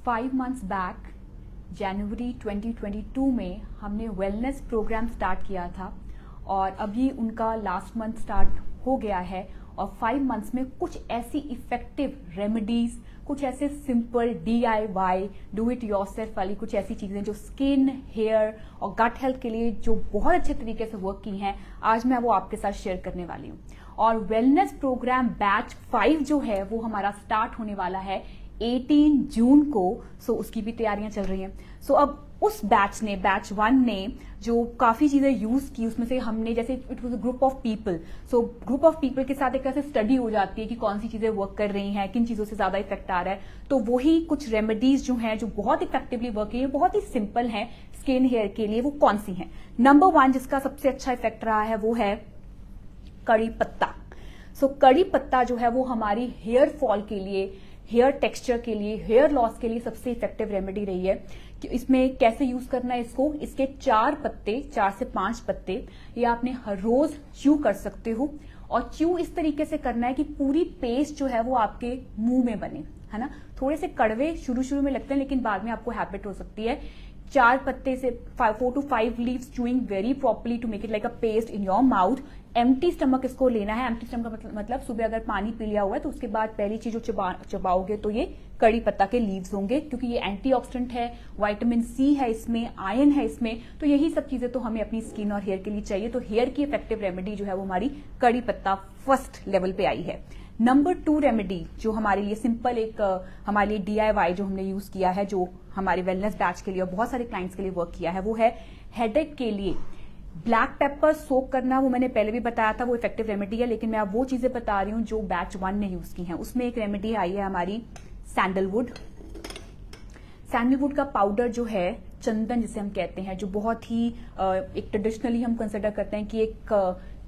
5 months back जनवरी 2022 में हमने wellness programme start किया था और अभी उनका लास्ट मंथ स्टार्ट हो गया है और 5 मंथ्स में कुछ ऐसी इफेक्टिव रेमेडीज, कुछ ऐसे simple DIY do it yourself वाली कुछ ऐसी चीजें जो स्किन, हेयर और गट हेल्थ के लिए जो बहुत अच्छे तरीके से वर्क की हैं, आज मैं वो आपके साथ शेयर करने वाली हूँ। और वेलनेस प्रोग्राम बैच 5 जो है वो हमारा स्टार्ट होने वाला है 18 जून को। सो उसकी भी तैयारियां चल रही हैं। सो अब उस बैच 1 ने जो काफी चीजें यूज की, उसमें से हमने जैसे it was a group of people, so group of people के साथ एक तरह से स्टडी हो जाती है कि कौन सी चीजें वर्क कर रही हैं, किन चीजों से ज्यादा इफेक्ट आ रहा है। तो वही कुछ रेमेडीज जो हैं जो बहुत इफेक्टिवली वर्क की है, बहुत ही सिंपल है स्किन हेयर के लिए, वो कौन सी हैं। नंबर 1 जिसका सबसे अच्छा इफेक्ट रहा है वो है कड़ी पत्ता। सो कड़ी पत्ता जो है वो हमारी हेयर फॉल के लिए, हेयर टेक्सचर के लिए, हेयर लॉस के लिए सबसे इफेक्टिव रेमेडी रही है। कि इसमें कैसे यूज करना है इसको, इसके 4 से 5 पत्ते ये आपने हर रोज च्यू कर सकते हो और च्यू इस तरीके से करना है कि पूरी पेस्ट जो है वो आपके मुंह में बने, है ना। थोड़े से कड़वे शुरू में लगते हैं लेकिन बाद में आपको हैबिट हो सकती है। 4 पत्ते से 4 to 5 leaves chewing very properly to make it like a paste in your mouth. Empty stomach इसको लेना है। एम्प्टी स्टमक मतलब सुबह अगर पानी पी लिया हुआ है तो उसके बाद पहली चीज जो चबाओगे तो ये कड़ी पत्ता के लीव्स होंगे, क्योंकि ये एंटीऑक्सीडेंट है, विटामिन C है इसमें, आयरन है इसमें, तो यही सब चीजें तो हमें अपनी स्किन और हेयर के लिए चाहिए। तो हेयर की इफेक्टिव रेमेडी जो है वो हमारी कड़ी पत्ता फर्स्ट लेवल पे आई है। नंबर 2 रेमेडी जो हमारे लिए सिंपल एक हमारे लिए DIY जो हमने यूज किया है, जो हमारे वेलनेस बैच के लिए और बहुत सारे क्लाइंट्स के लिए वर्क किया है, वो है हेडेक के लिए ब्लैक पेपर सोक करना। वो मैंने पहले भी बताया था, वो इफेक्टिव रेमेडी है, लेकिन मैं अब वो चीजें बता रही हूँ जो बैच 1 ने यूज की हैं। उसमें एक रेमेडी आई है हमारी सैंडलवुड। सैंडलवुड का पाउडर जो है, चंदन जिसे हम कहते हैं, जो बहुत ही एक ट्रेडिशनली हम कंसिडर करते हैं कि एक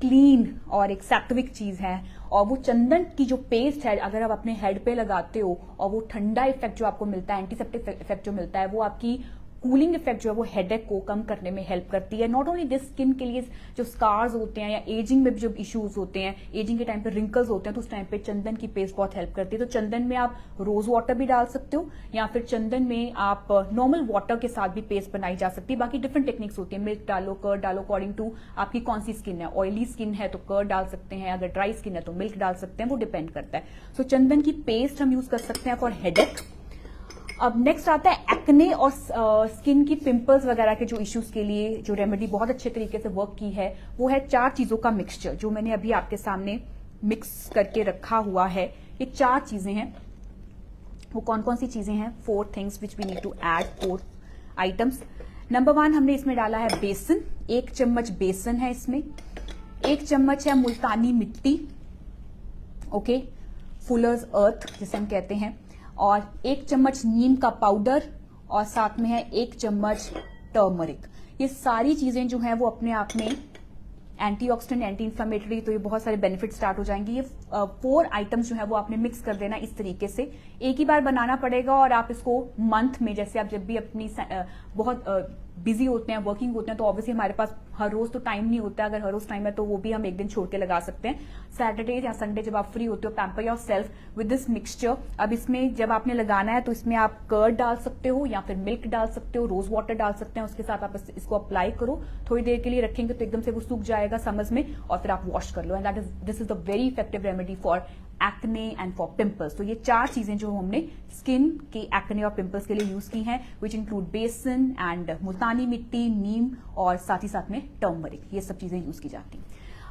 क्लीन और एक सैत्विक चीज है। और वो चंदन की जो पेस्ट है अगर आप अपने हेड पे लगाते हो और वो ठंडा इफेक्ट जो आपको मिलता है, एंटीसेप्टिक इफेक्ट जो मिलता है, वो आपकी कूलिंग इफेक्ट जो है वो हेडेक को कम करने में हेल्प करती है। नॉट ओनली दिस, स्किन के लिए जो स्कार्स होते हैं या एजिंग में भी जो इश्यूज होते हैं, एजिंग के टाइम पे रिंकल्स होते हैं, तो उस टाइम पे चंदन की पेस्ट बहुत हेल्प करती है। तो चंदन में आप रोज वाटर भी डाल सकते हो या फिर चंदन में आप नॉर्मल वाटर के साथ भी पेस्ट बनाई जा सकती है। बाकी डिफरेंट टेक्निक्स होती है, मिल्क डालो, कर्ड डालो, अकॉर्डिंग टू आपकी कौन सी स्किन है। ऑयली स्किन है तो कर्ड डाल सकते हैं, अगर ड्राई स्किन है तो मिल्क डाल सकते हैं, वो डिपेंड करता है। सो चंदन की पेस्ट हम यूज कर सकते हैं फॉर हेडेक। अब नेक्स्ट आता है एक्ने और स्किन की पिंपल्स वगैरह के जो इश्यूज के लिए जो रेमेडी बहुत अच्छे तरीके से वर्क की है, वो है 4 चीजों का मिक्सचर, जो मैंने अभी आपके सामने मिक्स करके रखा हुआ है। ये 4 चीजें हैं। वो कौन कौन सी चीजें हैं? 4 things which we need to add, 4 items. Number 1 हमने इसमें डाला है बेसन। 1 चम्मच बेसन है इसमें। 1 चम्मच है मुल्तानी मिट्टी, ओके, फुलर्स अर्थ जिसे हम कहते हैं, और 1 चम्मच नीम का पाउडर, और साथ में है 1 चम्मच टर्मरिक। ये सारी चीजें जो हैं वो अपने आप में एंटीऑक्सीडेंट, एंटी इंफ्लेमेटरी, तो ये बहुत सारे बेनिफिट स्टार्ट हो जाएंगे। ये 4 आइटम्स जो है वो आपने मिक्स कर देना इस तरीके से। एक ही बार बनाना पड़ेगा और आप इसको मंथ में, जैसे आप जब भी अपनी बहुत बिजी होते हैं, वर्किंग होते हैं, तो ऑब्वियसली हमारे पास हर रोज तो टाइम नहीं होता है। अगर हर रोज टाइम है तो वो भी हम एक दिन छोड़ के लगा सकते हैं। सैटरडे या संडे जब आप फ्री होते हो, pamper yourself with this mixture. अब इसमें जब आपने लगाना है तो इसमें आप कर्ड डाल सकते हो या फिर मिल्क डाल सकते हो, रोज वाटर डाल सकते हैं। उसके साथ आप इसको अप्लाई करो, थोड़ी देर के लिए रखेंगे तो एकदम से वो सूख जाएगा समझ में, और फिर आप वॉश कर लो। And this is the very effective remedy for acne and for pimples. तो ये 4 चीजें जो हमने स्किन के एक्ने और पिंपल्स के लिए यूज की हैं, विच इंक्लूड बेसन एंड मुल्तानी मिट्टी, नीम और साथ ही साथ में टर्मरिक। ये सब चीजें यूज की जाती हैं।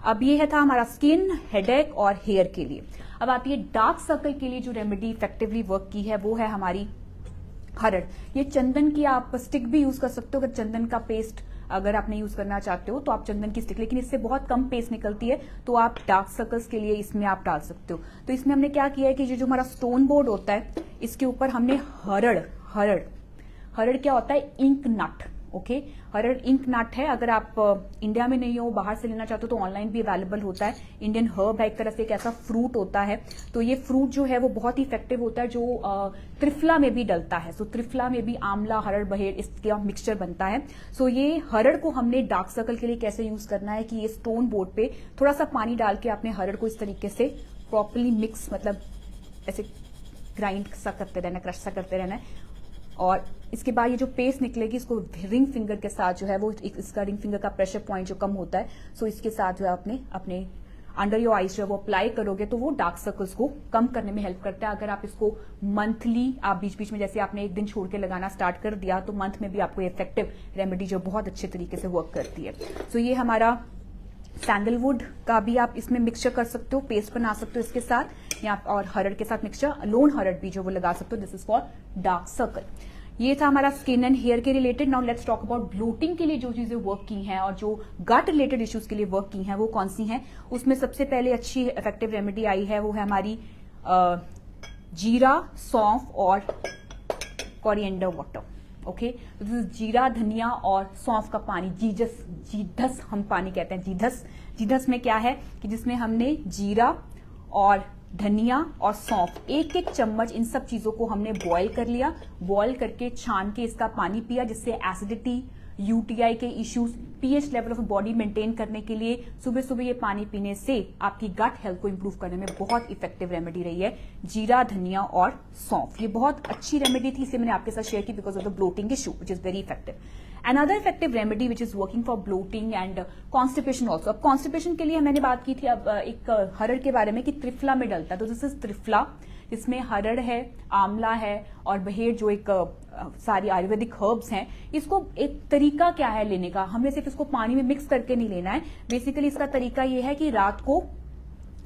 अब ये था हमारा स्किन, हेडेक और हेयर के लिए। अब आती है डार्क सर्कल के लिए जो रेमेडी इफेक्टिवली वर्क की है, वो है हमारी हरड़। ये चंदन की आप स्टिक भी यूज कर सकते हो। अगर चंदन का पेस्ट अगर आप नहीं यूज करना चाहते हो तो आप चंदन की स्टिक, लेकिन इससे बहुत कम पेस्ट निकलती है, तो आप डार्क सर्कल्स के लिए इसमें आप डाल सकते हो। तो इसमें हमने क्या किया है कि जो हमारा स्टोन बोर्ड होता है, इसके ऊपर हमने हरड़ क्या होता है? इंक नट, ओके। हरड़ इंक नट है। अगर आप इंडिया में नहीं हो, बाहर से लेना चाहते हो, तो ऑनलाइन भी अवेलेबल होता है। इंडियन हर्ब है, एक तरह से एक ऐसा फ्रूट होता है। तो ये फ्रूट जो है वो बहुत ही इफेक्टिव होता है, जो त्रिफला में भी डलता है। सो त्रिफला में भी आंवला, हरड़, बहेड़, इसका मिक्सचर बनता है। सो ये हरड़ को हमने डार्क सर्कल के लिए कैसे यूज करना है कि ये स्टोन बोर्ड पे थोड़ा सा पानी डाल के आपने हरड़ को इस तरीके से प्रॉपरली मिक्स, मतलब ऐसे ग्राइंड सा करते रहना, क्रश सा करते रहना है। और इसके बाद ये जो पेस्ट निकलेगी इसको रिंग फिंगर के साथ जो है वो इसका रिंग फिंगर का प्रेशर पॉइंट जो कम होता है, सो इसके साथ जो है अपने अंडर योर आईज जो है वो अप्लाई करोगे तो वो डार्क सर्कल्स को कम करने में हेल्प करता है। अगर आप इसको मंथली आप बीच बीच में जैसे आपने एक दिन छोड़ के लगाना स्टार्ट कर दिया तो मंथ में भी आपको इफेक्टिव रेमेडी जो बहुत अच्छे तरीके से वर्क करती है। सो ये हमारा सैंडलवुड का भी आप इसमें मिक्सचर कर सकते हो, पेस्ट बना सकते हो इसके साथ, या और हरड़ के साथ मिक्सचर, लोन हरड़ भी जो वो लगा सकते हो। This is for dark circle. ये था हमारा स्किन एंड हेयर के related. Now let's talk about bloating के लिए जो चीजें वर्क की हैं और जो गट रिलेटेड इश्यूज के लिए वर्क की हैं वो कौन सी हैं। उसमें सबसे पहले अच्छी इफेक्टिव रेमेडी आई है वो है हमारी जीरा, सौंफ और कोरिएंडर वाटर। ओके, तो दिस इज जीरा, धनिया और सौंफ का पानी, जीधस हम पानी कहते हैं। जीधस में क्या है कि जिसमें हमने जीरा और धनिया और सौंफ एक एक चम्मच इन सब चीजों को हमने बॉईल कर लिया, बॉईल करके छान के इसका पानी पिया, जिससे एसिडिटी, यूटीआई के issues, pH level of body maintain करने के लिए सुबह सुबह ये पानी पीने से आपकी गट हेल्थ को इंप्रूव करने में बहुत इफेक्टिव रेमेडी रही है जीरा, धनिया और सौंफ। ये बहुत अच्छी रेमेडी थी, इसे मैंने आपके साथ शेयर की because of the bloating issue which is very effective. Another effective remedy which is working for bloating and constipation also। अब constipation के लिए मैंने बात की थी अब एक हरड़ के बारे में कि त्रिफला में डलता है, तो दिस इज त्रिफला, इसमें हरड़ है, आंवला है और बहेड़ जो एक सारी आयुर्वेदिक हर्ब्स हैं। इसको एक तरीका क्या है लेने का, हमें सिर्फ इसको पानी में मिक्स करके नहीं लेना है। बेसिकली इसका तरीका ये है कि रात को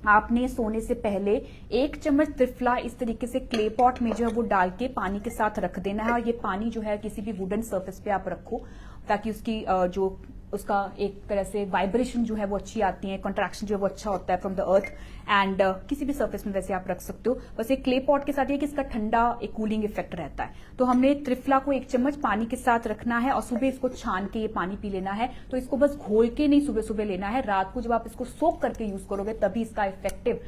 आपने सोने से पहले 1 चम्मच त्रिफला इस तरीके से क्ले पॉट में जो है वो डाल के पानी के साथ रख देना है, और ये पानी जो है किसी भी वुडन सरफेस पे आप रखो ताकि उसकी जो उसका एक तरह से वाइब्रेशन जो है वो अच्छी आती है, कंट्रैक्शन जो है वो अच्छा होता है फ्रॉम द अर्थ, एंड किसी भी सरफेस में वैसे आप रख सकते हो। बस एक क्ले पॉट के साथ ये कि इसका ठंडा एक कूलिंग इफेक्ट रहता है। तो हमने त्रिफला को 1 चम्मच पानी के साथ रखना है और सुबह इसको छान के ये पानी पी लेना है। तो इसको बस घोल के नहीं सुबह सुबह लेना है, रात को जब आप इसको सोक करके यूज करोगे तभी इसका इफेक्टिव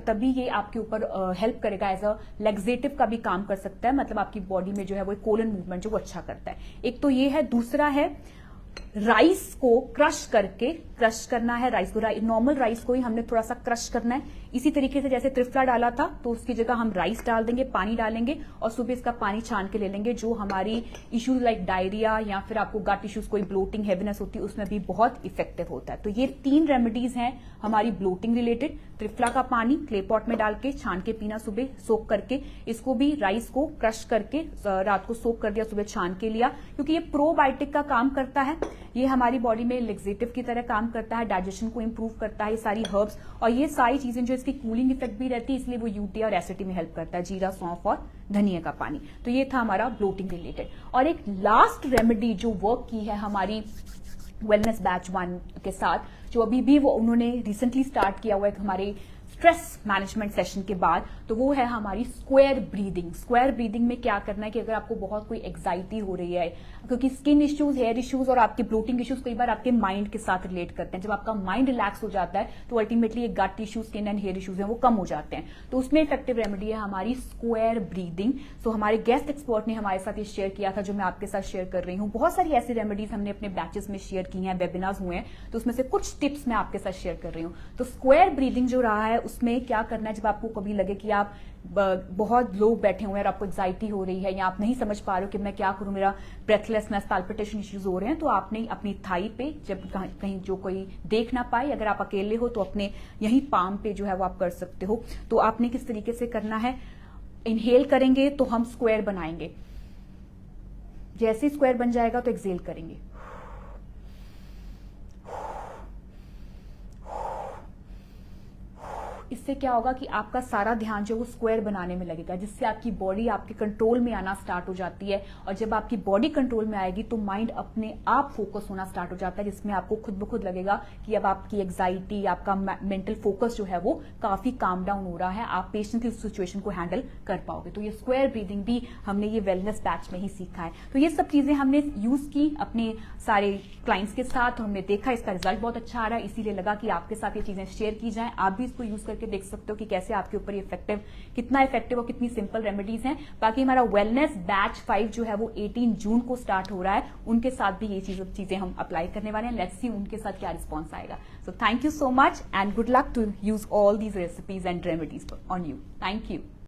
तभी ये आपके ऊपर हेल्प करेगा, एज अ लेग्जेटिव का भी काम कर सकता है, मतलब आपकी बॉडी में जो है वो कोलन मूवमेंट जो वो अच्छा करता है। एक तो ये है, दूसरा है राइस को क्रश करना है। राइस को, नॉर्मल राइस को ही हमने थोड़ा सा क्रश करना है, इसी तरीके से जैसे त्रिफला डाला था तो उसकी जगह हम राइस डाल देंगे, पानी डालेंगे और सुबह इसका पानी छान के ले लेंगे। जो हमारी इश्यूज लाइक डायरिया या फिर आपको गट इश्यूज, कोई ब्लोटिंग, हेवीनेस होती है, उसमें भी बहुत इफेक्टिव होता है। तो ये 3 रेमेडीज हैं हमारी ब्लोटिंग रिलेटेड। त्रिफला का पानी क्ले पॉट में डाल के छान के पीना सुबह सोक करके, इसको भी राइस को क्रश करके रात को सोक कर दिया, सुबह छान के लिया, क्योंकि ये प्रोबायोटिक का काम करता है, ये हमारी बॉडी में लेग्जेटिव की तरह काम करता है, डाइजेशन को इंप्रूव करता है, ये सारी हर्ब्स और ये सारी चीजें जो इसकी कूलिंग इफेक्ट भी रहती है, इसलिए वो यूटी और एसिडिटी में हेल्प करता है, जीरा, सौंफ और धनिया का पानी। तो ये था हमारा ब्लोटिंग रिलेटेड। और एक लास्ट रेमेडी जो वर्क की है हमारी वेलनेस बैच 1 के साथ, जो अभी भी वो उन्होंने रिसेंटली स्टार्ट किया हुआ है हमारे स्ट्रेस मैनेजमेंट सेशन के बाद, तो वो है हमारी स्क्वायर ब्रीदिंग। स्क्वायर ब्रीदिंग में क्या करना है कि अगर आपको बहुत कोई एग्जाइटी हो रही है, क्योंकि स्किन इश्यूज, हेयर इश्यूज और आपके ब्लोटिंग इश्यूज कई बार आपके माइंड के साथ रिलेट करते हैं। जब आपका माइंड रिलैक्स हो जाता है तो अल्टीमेटली ये gut issues, skin and hair issues हैं वो कम हो जाते हैं। तो उसमें इफेक्टिव रेमेडी है हमारी स्क्वायर ब्रीदिंग। सो हमारे गेस्ट एक्सपर्ट ने हमारे साथ ये शेयर किया था, जो मैं आपके साथ शेयर कर रही हूँ। बहुत सारी ऐसी रेमेडीज हमने अपने बैचेस में शेयर की हैं, वेबिनार्स हुए हैं, तो उसमें से कुछ टिप्स मैं आपके साथ शेयर कर रही हूँ। तो स्क्वायर ब्रीदिंग जो रहा है उसमें क्या करना है, जब आपको कभी लगे कि आप बहुत लोग बैठे हुए हैं और आपको एग्जाइटी हो रही है या आप नहीं समझ पा रहे हो कि मैं क्या करूं, मेरा ब्रेथलेसनेस, पाल्पिटेशन इश्यूज हो रहे हैं, तो आपने अपनी थाई पे, जब कहीं जो कोई देख ना पाए, अगर आप अकेले हो तो अपने यही पाम पे जो है वो आप कर सकते हो। तो आपने किस तरीके से करना है, इनहेल करेंगे तो हम स्क्वायर बनाएंगे, जैसे स्क्वायर बन जाएगा तो एक्सेल करेंगे, इससे क्या होगा कि आपका सारा ध्यान जो वो स्क्वायर बनाने में लगेगा, जिससे आपकी बॉडी आपके कंट्रोल में आना स्टार्ट हो जाती है। और जब आपकी बॉडी कंट्रोल में आएगी तो माइंड अपने आप फोकस होना स्टार्ट हो जाता है, जिसमें आपको खुद ब खुद लगेगा कि अब आपकी एग्जाइटी, आपका मेंटल फोकस जो है वो काफी काम डाउन हो रहा है, आप पेशेंटली उस सिचुएशन को हैंडल कर पाओगे। तो ये स्क्वायर ब्रीदिंग भी हमने ये वेलनेस बैच में ही सीखा है। तो ये सब चीजें हमने यूज की अपने सारे क्लाइंट्स के साथ, हमने देखा इसका रिजल्ट बहुत अच्छा आ रहा है, इसीलिए लगा कि आपके साथ ये चीजें शेयर की जाए। आप भी इसको यूज करके देख सकते हो कि कैसे आपके ऊपर इफेक्टिव, कितना इफेक्टिव और कितनी सिंपल रेमेडीज हैं। बाकी हमारा वेलनेस बैच 5 जो है वो 18 जून को स्टार्ट हो रहा है, उनके साथ भी ये चीजें हम अप्लाई करने वाले हैं। लेट्स सी उनके साथ क्या रिस्पॉन्स आएगा। So thank you so much and good luck to use all these recipes and remedies on you. Thank you.